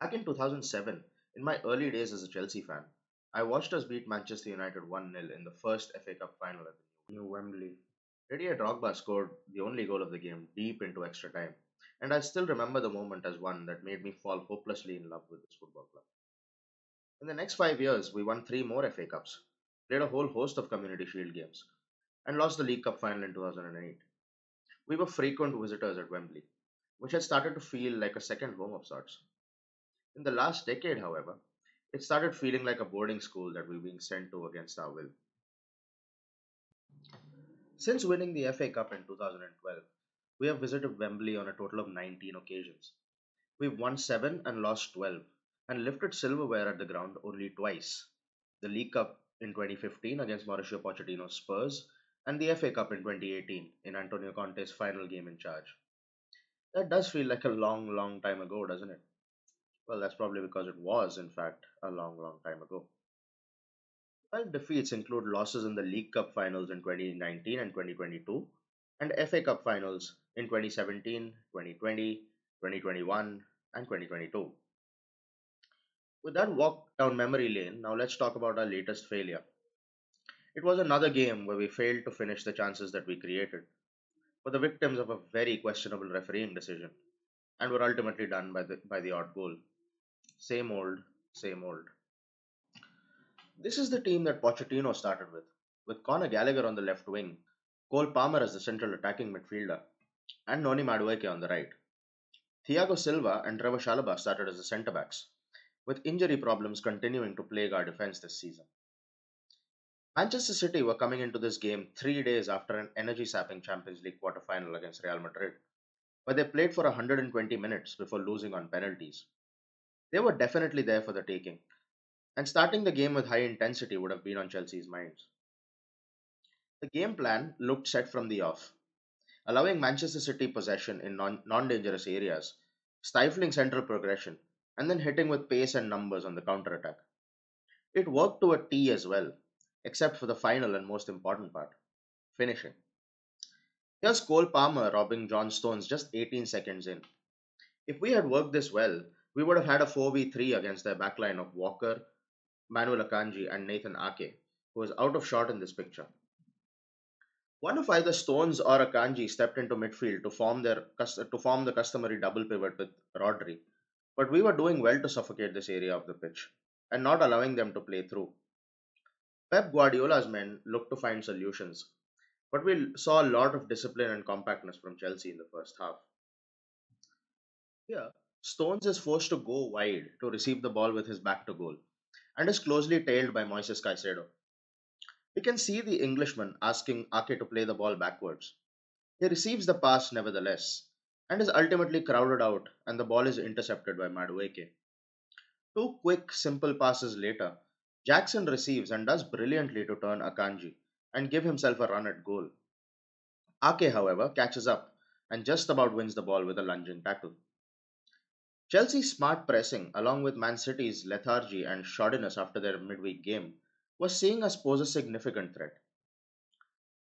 Back in 2007, in my early days as a Chelsea fan, I watched us beat Manchester United 1-0 in the first FA Cup final at the new Wembley. Didier Drogba scored the only goal of the game deep into extra time, and I still remember the moment as one that made me fall hopelessly in love with this football club. In the next 5 years, we won three more FA Cups, played a whole host of Community Shield games, and lost the League Cup final in 2008. We were frequent visitors at Wembley, which had started to feel like a second home of sorts. In the last decade, however, it started feeling like a boarding school that we were being sent to against our will. Since winning the FA Cup in 2012, we have visited Wembley on a total of 19 occasions. We've won 7 and lost 12, and lifted silverware at the ground only twice: the League Cup in 2015 against Mauricio Pochettino's Spurs, and the FA Cup in 2018 in Antonio Conte's final game in charge. That does feel like a long, long time ago, doesn't it? Well, that's probably because it was, in fact, a long, long time ago. While defeats include losses in the League Cup finals in 2019 and 2022, and FA Cup finals in 2017, 2020, 2021, and 2022. With that walk down memory lane, now let's talk about our latest failure. It was another game where we failed to finish the chances that we created, were the victims of a very questionable refereeing decision, and were ultimately done by the odd goal. Same old, same old. This is the team that Pochettino started with Conor Gallagher on the left wing, Cole Palmer as the central attacking midfielder, and Noni Madueke on the right. Thiago Silva and Trevor Chalobah started as the centre backs, with injury problems continuing to plague our defence this season. Manchester City were coming into this game 3 days after an energy sapping Champions League quarter final against Real Madrid, where they played for 120 minutes before losing on penalties. They were definitely there for the taking, and starting the game with high intensity would have been on Chelsea's minds. The game plan looked set from the off, allowing Manchester City possession in non dangerous areas, stifling central progression, and then hitting with pace and numbers on the counter attack. It worked to a T as well, except for the final and most important part: finishing. Here's Cole Palmer robbing John Stones just 18 seconds in. If we had worked this well, we would have had a 4v3 against their backline of Walker, Manuel Akanji, and Nathan Ake, who is out of shot in this picture. One of either Stones or Akanji stepped into midfield to form the customary double pivot with Rodri, but we were doing well to suffocate this area of the pitch and not allowing them to play through. Pep Guardiola's men looked to find solutions, but we saw a lot of discipline and compactness from Chelsea in the first half. Here, Stones is forced to go wide to receive the ball with his back to goal and is closely tailed by Moises Caicedo. We can see the Englishman asking Ake to play the ball backwards. He receives the pass nevertheless and is ultimately crowded out, and the ball is intercepted by Madueke. Two quick, simple passes later, Jackson receives and does brilliantly to turn Akanji and give himself a run at goal. Ake, however, catches up and just about wins the ball with a lunging tackle. Chelsea's smart pressing, along with Man City's lethargy and shoddiness after their midweek game, was seeing us pose a significant threat.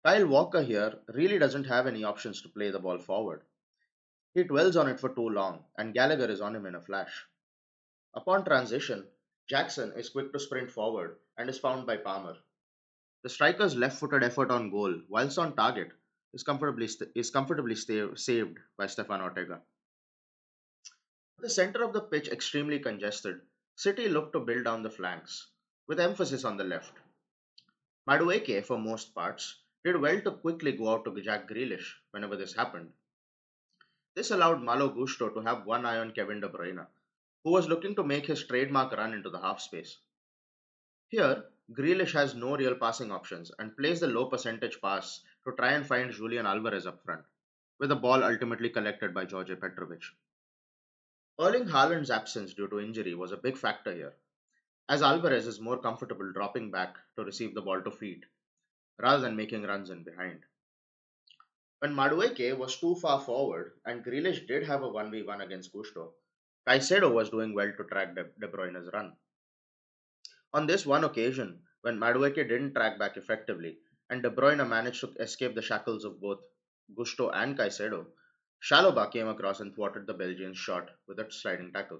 Kyle Walker here really doesn't have any options to play the ball forward. He dwells on it for too long, and Gallagher is on him in a flash. Upon transition, Jackson is quick to sprint forward and is found by Palmer. The striker's left-footed effort on goal, whilst on target, is comfortably saved by Stefan Ortega. With the center of the pitch extremely congested, City looked to build down the flanks, with emphasis on the left. Madueke, for most parts, did well to quickly go out to Jack Grealish whenever this happened. This allowed Malo Gusto to have one eye on Kevin De Bruyne, who was looking to make his trademark run into the half space. Here, Grealish has no real passing options and plays the low percentage pass to try and find Julian Alvarez up front, with the ball ultimately collected by George Petrovic. Erling Haaland's absence due to injury was a big factor here, as Alvarez is more comfortable dropping back to receive the ball to feet, rather than making runs in behind. When Madueke was too far forward and Grealish did have a 1v1 against Gusto, Caicedo was doing well to track De Bruyne's run. On this one occasion, when Madueke didn't track back effectively and De Bruyne managed to escape the shackles of both Gusto and Caicedo, Chalobah came across and thwarted the Belgian shot with a sliding tackle.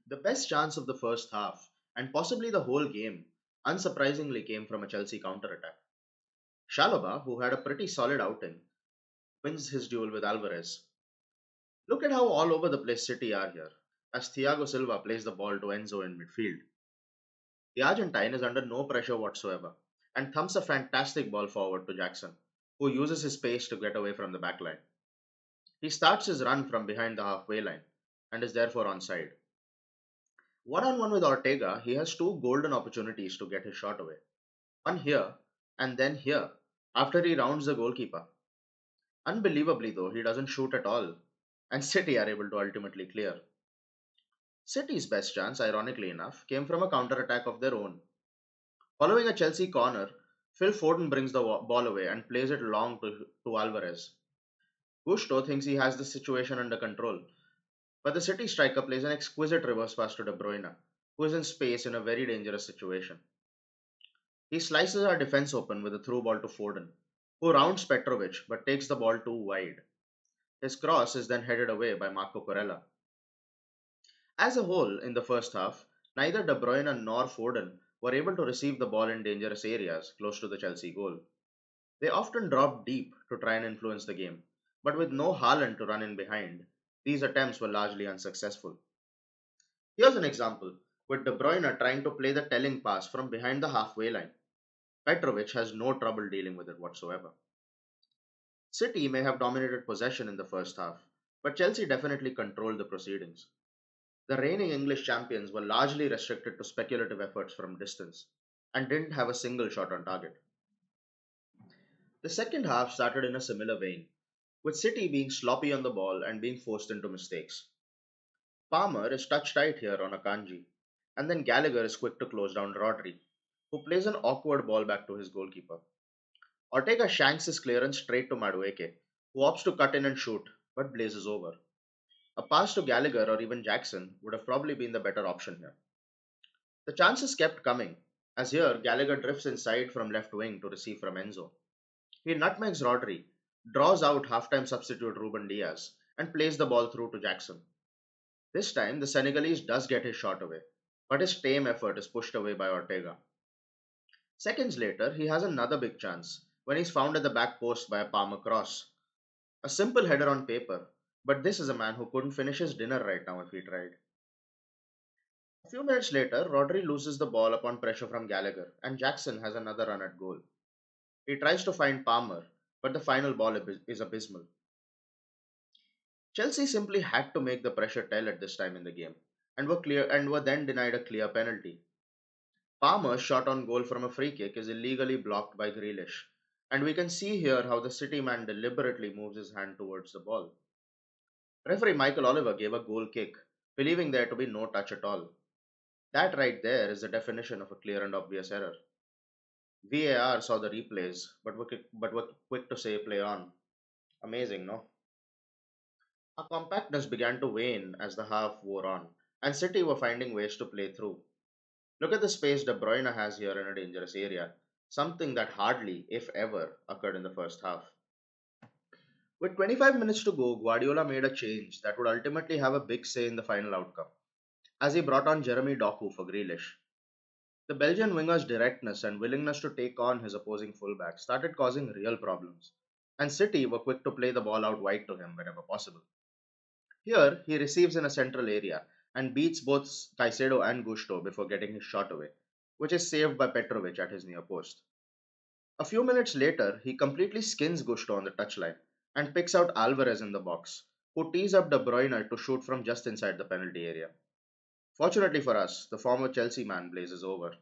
The best chance of the first half, and possibly the whole game, unsurprisingly came from a Chelsea counter-attack. Shalaba, who had a pretty solid outing, wins his duel with Alvarez. Look at how all over the place City are here, as Thiago Silva plays the ball to Enzo in midfield. The Argentine is under no pressure whatsoever and thumps a fantastic ball forward to Jackson, who uses his pace to get away from the backline. He starts his run from behind the halfway line and is therefore onside. One on one with Ortega, he has two golden opportunities to get his shot away. One here and then here, after he rounds the goalkeeper. Unbelievably, though, he doesn't shoot at all, and City are able to ultimately clear. City's best chance, ironically enough, came from a counter attack of their own. Following a Chelsea corner, Phil Foden brings the ball away and plays it long to Alvarez. Gusto thinks he has the situation under control, but the City striker plays an exquisite reverse pass to De Bruyne, who is in space in a very dangerous situation. He slices our defense open with a through ball to Foden, who rounds Petrovic but takes the ball too wide. His cross is then headed away by Marco Corella. As a whole, in the first half, neither De Bruyne nor Foden were able to receive the ball in dangerous areas close to the Chelsea goal. They often dropped deep to try and influence the game, but with no Haaland to run in behind, these attempts were largely unsuccessful. Here's an example, with De Bruyne trying to play the telling pass from behind the halfway line. Petrovic has no trouble dealing with it whatsoever. City may have dominated possession in the first half, but Chelsea definitely controlled the proceedings. The reigning English champions were largely restricted to speculative efforts from distance and didn't have a single shot on target. The second half started in a similar vein, with City being sloppy on the ball and being forced into mistakes. Palmer is touch tight here on Akanji, and then Gallagher is quick to close down Rodri, who plays an awkward ball back to his goalkeeper. Ortega shanks his clearance straight to Madueke, who opts to cut in and shoot, but blazes over. A pass to Gallagher or even Jackson would have probably been the better option here. The chances kept coming, as here Gallagher drifts inside from left wing to receive from Enzo. He nutmegs Rodri, draws out halftime substitute Ruben Diaz, and plays the ball through to Jackson. This time, the Senegalese does get his shot away, but his tame effort is pushed away by Ortega. Seconds later, he has another big chance when he's found at the back post by a Palmer cross. A simple header on paper, but this is a man who couldn't finish his dinner right now if he tried. A few minutes later, Rodri loses the ball upon pressure from Gallagher, and Jackson has another run at goal. He tries to find Palmer, but the final ball is abysmal. Chelsea simply had to make the pressure tell at this time in the game, and were then denied a clear penalty. Palmer's shot on goal from a free kick is illegally blocked by Grealish, and we can see here how the City man deliberately moves his hand towards the ball. Referee Michael Oliver gave a goal kick, believing there to be no touch at all. That right there is the definition of a clear and obvious error. VAR saw the replays, but were quick to say play on. Amazing, no? Our compactness began to wane as the half wore on, and City were finding ways to play through. Look at the space De Bruyne has here in a dangerous area, something that hardly, if ever, occurred in the first half. With 25 minutes to go, Guardiola made a change that would ultimately have a big say in the final outcome, as he brought on Jeremy Doku for Grealish. The Belgian winger's directness and willingness to take on his opposing fullback started causing real problems, and City were quick to play the ball out wide to him whenever possible. Here, he receives in a central area and beats both Caicedo and Gusto before getting his shot away, which is saved by Petrovic at his near post. A few minutes later, he completely skins Gusto on the touchline and picks out Alvarez in the box, who tees up De Bruyne to shoot from just inside the penalty area. Fortunately for us, the former Chelsea man blazes over.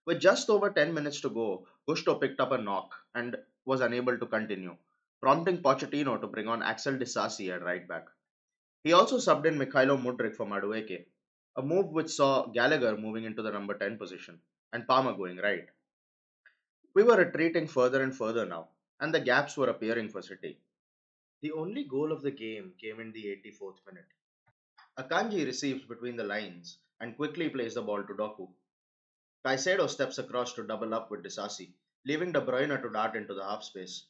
With just over 10 minutes to go, Gusto picked up a knock and was unable to continue, prompting Pochettino to bring on Axel Disasi at right back. He also subbed in Mikhailo Mudryk for Madueke, a move which saw Gallagher moving into the number 10 position and Palmer going right. We were retreating further and further now, and the gaps were appearing for City. The only goal of the game came in the 84th minute. Akanji receives between the lines and quickly plays the ball to Doku. Caicedo steps across to double up with Disasi, leaving De Bruyne to dart into the half space.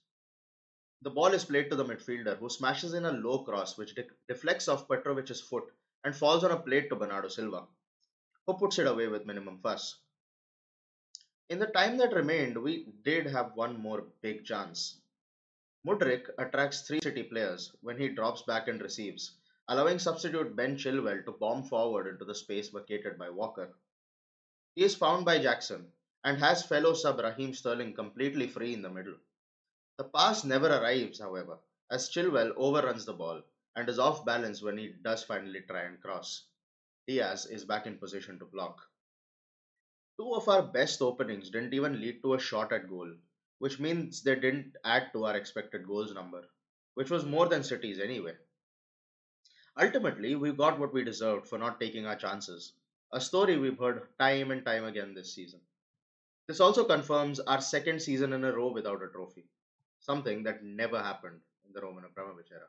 The ball is played to the midfielder, who smashes in a low cross which deflects off Petrovic's foot and falls on a plate to Bernardo Silva, who puts it away with minimum fuss. In the time that remained, we did have one more big chance. Mudrik attracts three City players when he drops back and receives, allowing substitute Ben Chilwell to bomb forward into the space vacated by Walker. He is found by Jackson and has fellow sub Raheem Sterling completely free in the middle. The pass never arrives, however, as Chilwell overruns the ball and is off balance when he does finally try and cross. Diaz is back in position to block. Two of our best openings didn't even lead to a shot at goal, which means they didn't add to our expected goals number, which was more than City's anyway. Ultimately, we got what we deserved for not taking our chances, a story we've heard time and time again this season. This also confirms our second season in a row without a trophy, something that never happened in the Roman Abramovich era.